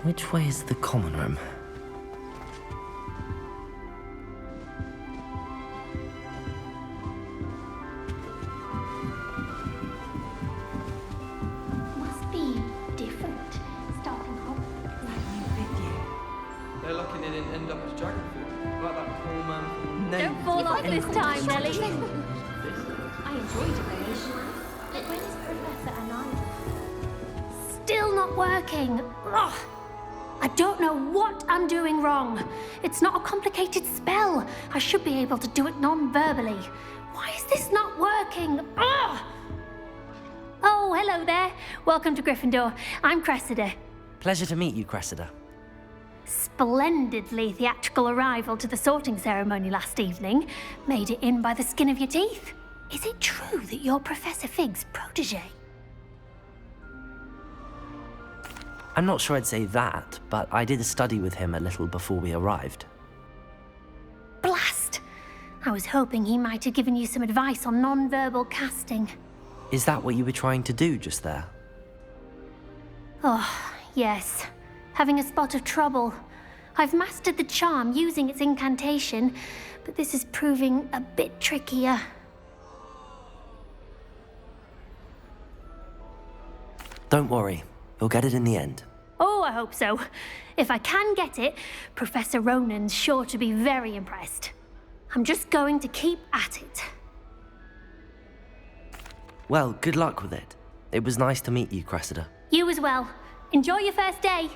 Which way is the common room? Must be different. Starting off like new video. They're lucky they didn't end up as dragon food, like that poor man from... Don't fall off this time, Nelly. I enjoyed it, but when is Professor Anaya? Still not working. Ugh. I don't know what I'm doing wrong. It's not a complicated spell. I should be able to do it non-verbally. Why is this not working? Ugh. Oh, hello there. Welcome to Gryffindor. I'm Cressida. Pleasure to meet you, Cressida. Splendidly theatrical arrival to the sorting ceremony last evening. Made it in by the skin of your teeth. Is it true that you're Professor Fig's protege? I'm not sure I'd say that, but I did study with him a little before we arrived. Blast! I was hoping he might have given you some advice on non-verbal casting. Is that what you were trying to do just there? Oh, yes. Having a spot of trouble. I've mastered the charm using its incantation, but this is proving a bit trickier. Don't worry, you'll get it in the end. Oh, I hope so. If I can get it, Professor Ronan's sure to be very impressed. I'm just going to keep at it. Well, good luck with it. It was nice to meet you, Cressida. You as well. Enjoy your first day.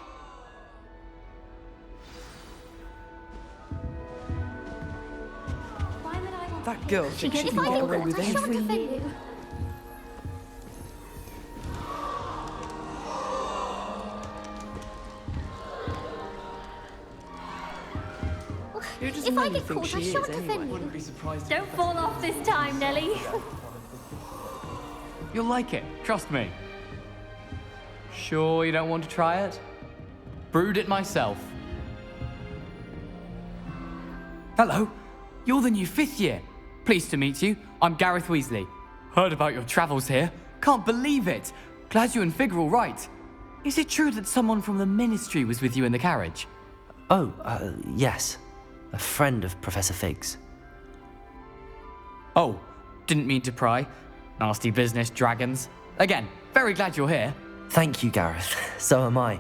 That girl thinks she If can I get get away caught, with I shan't anything. offend you. Who does If I Nelly get think caught, I she is shan't anyway? offend you. Wouldn't be surprised if Don't fall off this time, Nelly. You'll like it, trust me. Sure you don't want to try it? Brewed it myself. Hello, you're the new 5th year. Pleased to meet you. I'm Gareth Weasley. Heard about your travels here. Can't believe it. Glad you and Fig are all right. Is it true that someone from the Ministry was with you in the carriage? Oh, yes. A friend of Professor Fig's. Oh, didn't mean to pry. Nasty business, dragons. Again, very glad you're here. Thank you, Gareth. So am I.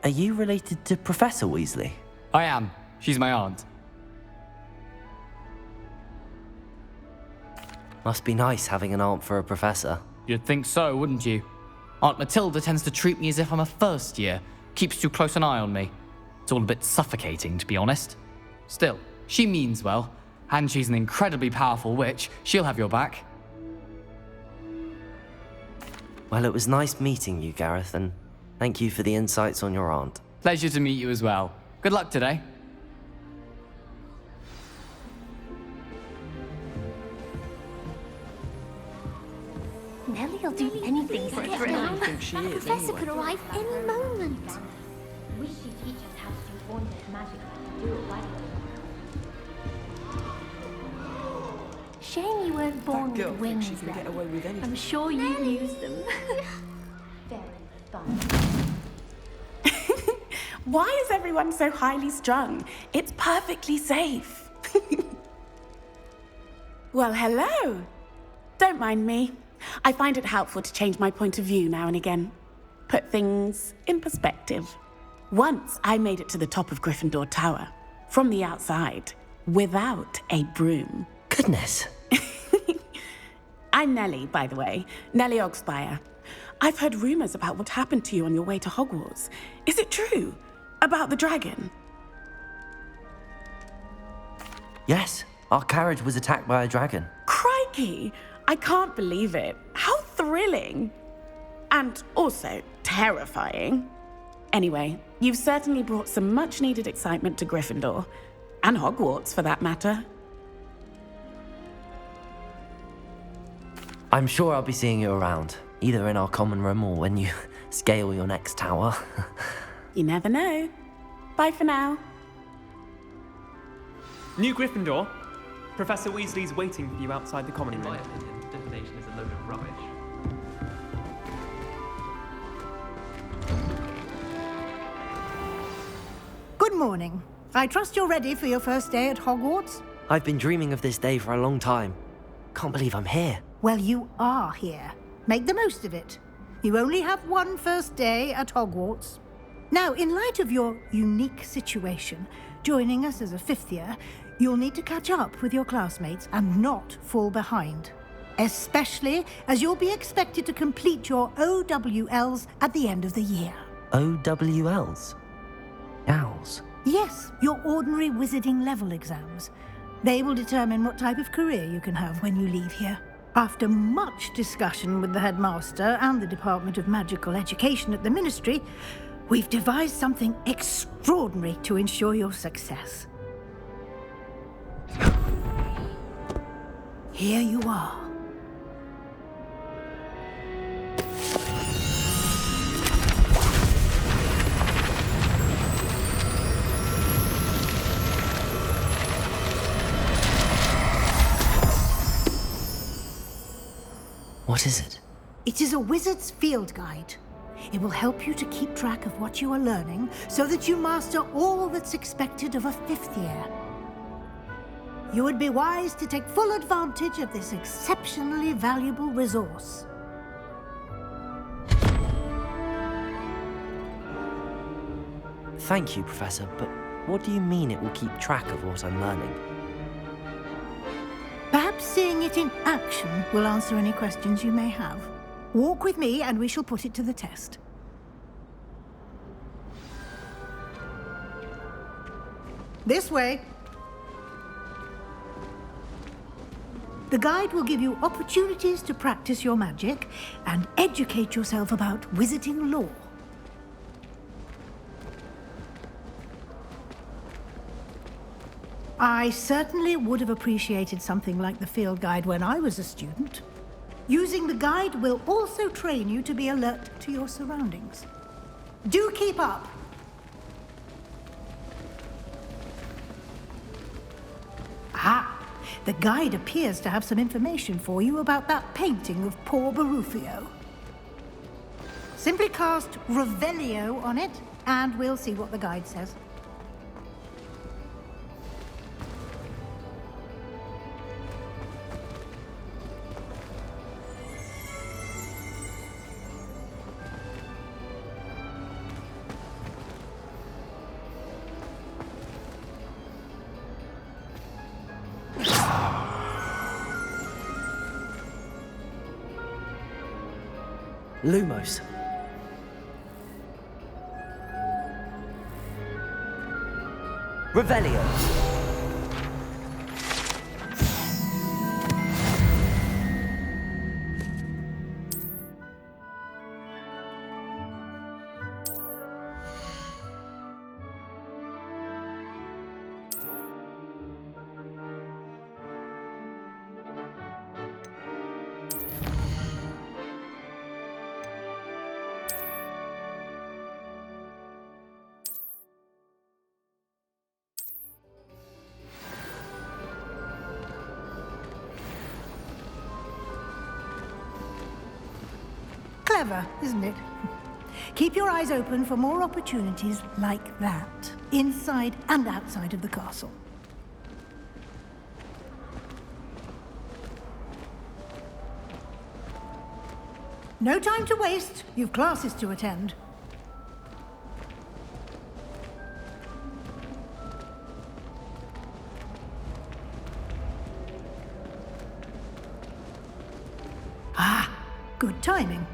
Are you related to Professor Weasley? I am. She's my aunt. Must be nice having an aunt for a professor. You'd think so, wouldn't you? Aunt Matilda tends to treat me as if I'm a first year. Keeps too close an eye on me. It's all a bit suffocating, to be honest. Still, she means well. And she's an incredibly powerful witch. She'll have your back. Well, it was nice meeting you, Gareth, and thank you for the insights on your aunt. Pleasure to meet you as well. Good luck today. Nelly'll do anything to get Who down. do you think she That is professor anyway? could arrive any moment. Wish you teach us how to do wonders magic like you do it right. Shame you weren't born That girl with thinks wings she can then. get away with anything. I'm sure you used them. Very fun. Why is everyone so highly strung? It's perfectly safe. Well, hello. Don't mind me. I find it helpful to change my point of view now and again. Put things in perspective. Once I made it to the top of Gryffindor Tower, from the outside, without a broom. Goodness. I'm Nellie, by the way. Nellie Ogspire. I've heard rumors about what happened to you on your way to Hogwarts. Is it true? About the dragon? Yes, our carriage was attacked by a dragon. Crikey! I can't believe it. How thrilling! And also terrifying. Anyway, you've certainly brought some much-needed excitement to Gryffindor. And Hogwarts, for that matter. I'm sure I'll be seeing you around, either in our common room or when you scale your next tower. You never know. Bye for now. New Gryffindor, Professor Weasley's waiting for you outside the common In my room. opinion, divination is a load of rubbish. Good morning. I trust you're ready for your first day at Hogwarts? I've been dreaming of this day for a long time. Can't believe I'm here. Well, you are here. Make the most of it. You only have one first day at Hogwarts. Now, in light of your unique situation, joining us as a fifth year, you'll need to catch up with your classmates and not fall behind. Especially as you'll be expected to complete your OWLs at the end of the year. OWLs? Owls? Yes, your ordinary wizarding level exams. They will determine what type of career you can have when you leave here. After much discussion with the headmaster and the Department of Magical Education at the Ministry, we've devised something extraordinary to ensure your success. Here you are. What is it? It is a wizard's field guide. It will help you to keep track of what you are learning so that you master all that's expected of a fifth year. You would be wise to take full advantage of this exceptionally valuable resource. Thank you, Professor, but what do you mean it will keep track of what I'm learning? Perhaps seeing it in action will answer any questions you may have. Walk with me and we shall put it to the test. This way. The guide will give you opportunities to practice your magic and educate yourself about wizarding lore. I certainly would have appreciated something like the field guide when I was a student. Using the guide will also train you to be alert to your surroundings. Do keep up! Ah, the guide appears to have some information for you about that painting of poor Barufio. Simply cast Revelio on it, and we'll see what the guide says. Lumos. Revelio. Clever, isn't it? Keep your eyes open for more opportunities like that, inside and outside of the castle. No time to waste. You've classes to attend. Ah, good timing.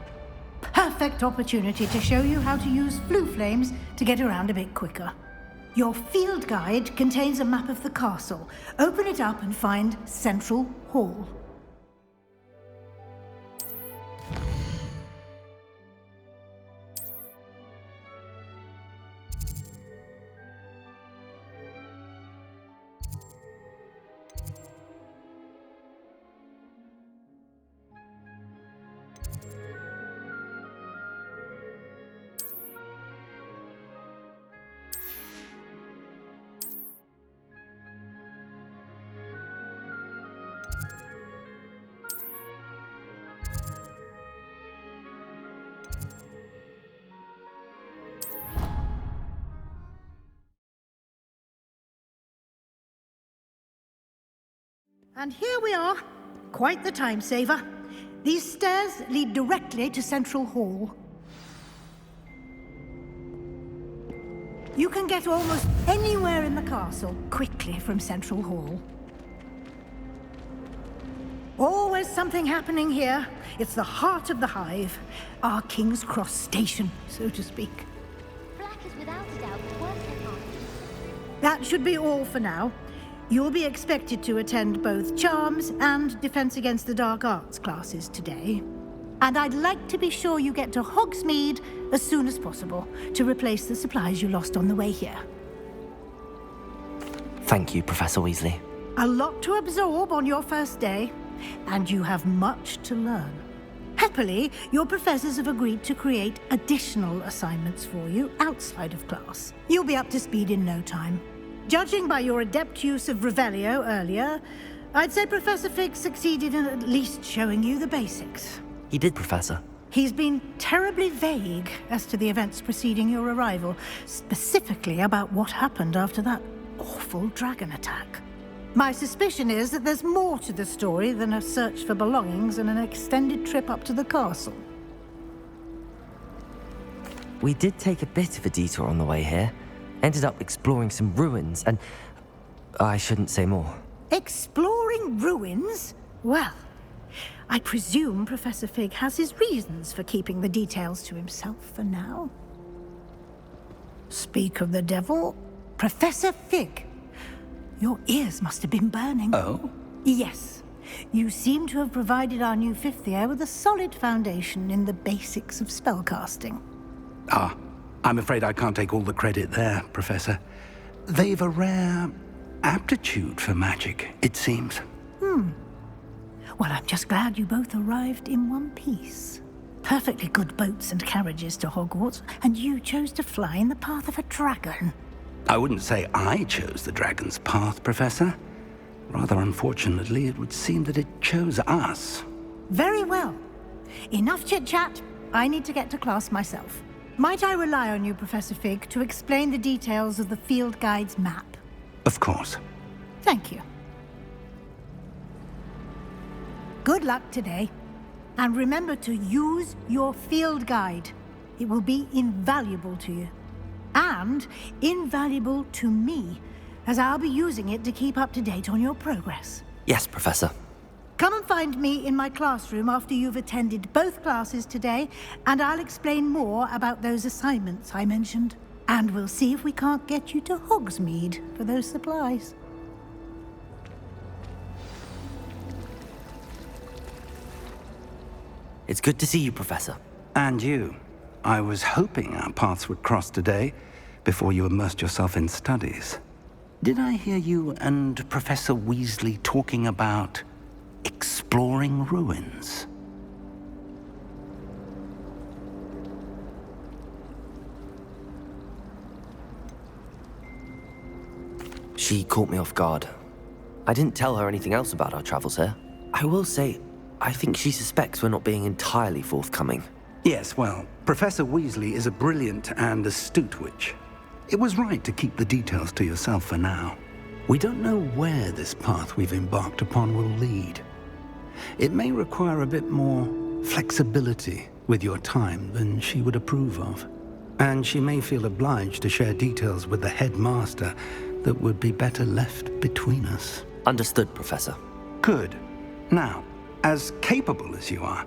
Perfect opportunity to show you how to use blue flames to get around a bit quicker. Your field guide contains a map of the castle. Open it up and find Central Hall. And here we are. Quite the time saver. These stairs lead directly to Central Hall. You can get almost anywhere in the castle quickly from Central Hall. Always something happening here. It's the heart of the Hive. Our King's Cross station, so to speak. Black is without a doubt the worst part. That should be all for now. You'll be expected to attend both Charms and Defense Against the Dark Arts classes today. And I'd like to be sure you get to Hogsmeade as soon as possible to replace the supplies you lost on the way here. Thank you, Professor Weasley. A lot to absorb on your first day, and you have much to learn. Happily, your professors have agreed to create additional assignments for you outside of class. You'll be up to speed in no time. Judging by your adept use of Revelio earlier, I'd say Professor Fig succeeded in at least showing you the basics. He did, Professor. He's been terribly vague as to the events preceding your arrival, specifically about what happened after that awful dragon attack. My suspicion is that there's more to the story than a search for belongings and an extended trip up to the castle. We did take a bit of a detour on the way here. Ended up exploring some ruins and... I shouldn't say more. Exploring ruins? Well, I presume Professor Fig has his reasons for keeping the details to himself for now. Speak of the devil, Professor Fig. Your ears must have been burning. Oh? Yes. You seem to have provided our new fifth year with a solid foundation in the basics of spellcasting. Ah, I'm afraid I can't take all the credit there, Professor. They've a rare aptitude for magic, it seems. Well, I'm just glad you both arrived in one piece. Perfectly good boats and carriages to Hogwarts, and you chose to fly in the path of a dragon. I wouldn't say I chose the dragon's path, Professor. Rather unfortunately, it would seem that it chose us. Very well. Enough chit-chat. I need to get to class myself. Might I rely on you, Professor Fig, to explain the details of the field guide's map? Of course. Thank you. Good luck today. And remember to use your field guide. It will be invaluable to you. And invaluable to me, as I'll be using it to keep up to date on your progress. Yes, Professor. Come and find me in my classroom after you've attended both classes today, and I'll explain more about those assignments I mentioned. And we'll see if we can't get you to Hogsmeade for those supplies. It's good to see you, Professor. And you. I was hoping our paths would cross today, before you immersed yourself in studies. Did I hear you and Professor Weasley talking about exploring ruins? She caught me off guard. I didn't tell her anything else about our travels here. I will say, I think she suspects we're not being entirely forthcoming. Yes, well, Professor Weasley is a brilliant and astute witch. It was right to keep the details to yourself for now. We don't know where this path we've embarked upon will lead. It may require a bit more flexibility with your time than she would approve of. And she may feel obliged to share details with the headmaster that would be better left between us. Understood, Professor. Good. Now, as capable as you are,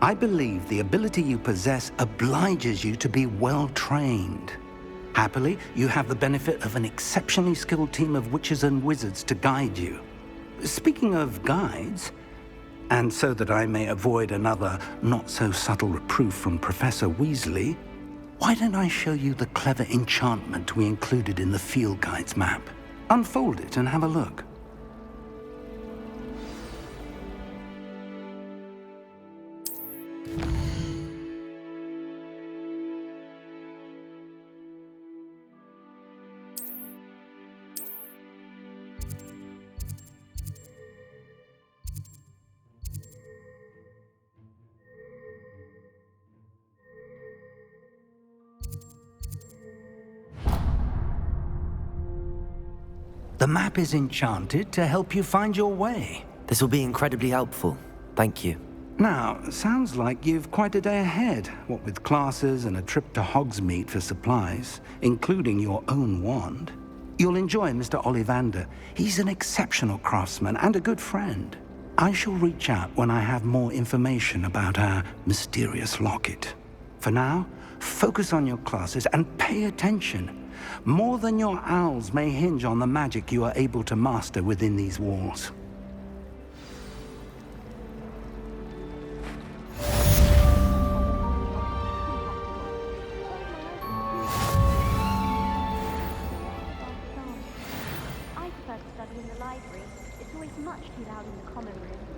I believe the ability you possess obliges you to be well trained. Happily, you have the benefit of an exceptionally skilled team of witches and wizards to guide you. Speaking of guides, and so that I may avoid another not-so-subtle reproof from Professor Weasley, why don't I show you the clever enchantment we included in the field guide's map? Unfold it and have a look. The map is enchanted to help you find your way. This will be incredibly helpful. Thank you. Now, sounds like you've quite a day ahead, what with classes and a trip to Hogsmeade for supplies, including your own wand. You'll enjoy Mr. Ollivander. He's an exceptional craftsman and a good friend. I shall reach out when I have more information about our mysterious locket. For now, focus on your classes and pay attention. More than your owls may hinge on the magic you are able to master within these walls. I prefer to study in the library. It's always much too loud in the common room.